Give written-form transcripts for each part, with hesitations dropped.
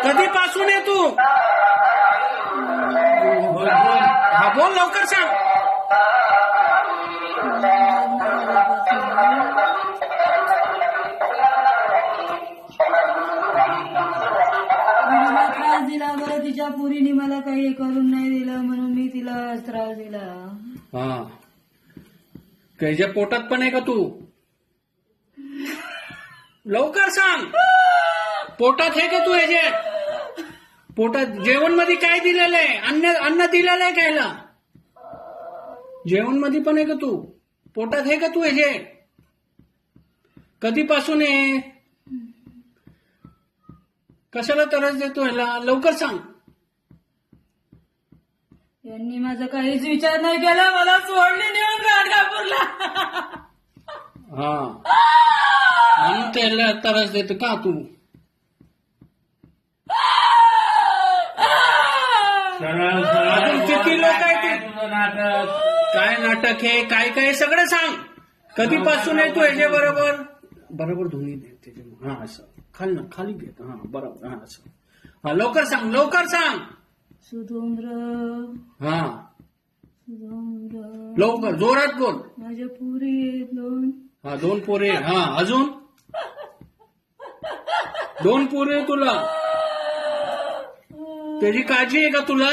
कधीपासून आहे तू? हा बोल लवकर सांग. मला त्रास दिला बरं, तिच्या पुरीने मला काही करून नाही दिलं म्हणून मी तिला त्रास दिला. हा त्याच्या पोटात पण आहे का तू? लवकर सांग. पोटात आहे का तू? ह्याच्या पोटात जेवण मध्ये काय दिलेलं आहे? अन्न दिलेलं आहे कायला? जेवण मध्ये पण आहे का तू? पोटात आहे का तू? ह्याचे कधीपासून आहे? कशाला त्रास देतो ह्याला? लवकर सांग. यांनी माझा काहीच विचार नाही केला, मला सोडले नेऊन गाणगापूरला. हा म्हणून त्याला त्रास देतो का तू? अजून किती लोक आहेत? काय नाटक आहे? काय काय सगळं सांग. कधीपासून आहे तू ह्याच्या बरोबर? बरोबर धुनी दे त्याच्या. हा असं खाली घेत. हा बरोबर. हा असं. हा लवकर सांग, लवकर सांग. सुधुम्र हा सुधुम्र लवकर जोरात बोल. माझ्या पुरी दोन. हा 2 पोरे. हा अजून 2 पोरे तुला? त्याची काळजी आहे का तुला?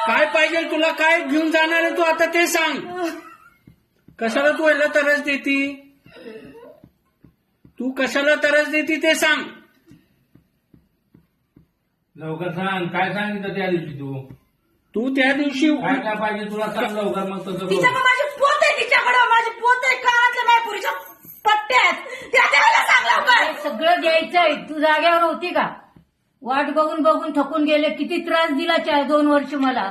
काय पाहिजे तुला? काय घेऊन जाणार आहे तू आता ते सांग. कशाला तू ह्याला त्रास देती? तू कशाला त्रास देती ते सांग. लवकर सांग. काय सांगितलं त्या दिवशी तू त्या दिवशी काय काय पाहिजे तुला सांग लवकर. मग तसं करू. तिच्याकडे माझी पोत आहे, तिच्याकडे माझी पोत आहे, कानातल्या माझ्या पुरीच्या पट्ट्या आहेत, त्या द्यायला सांग लवकर. सगळं द्यायचंय. तू जाग्यावर होती का? वाट बघून बघून थकून गेले. किती त्रास दिला 2 वर्ष मला.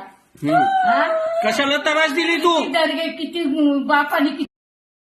कशाला त्रास दिली तू? किती दर्गे, किती बापाने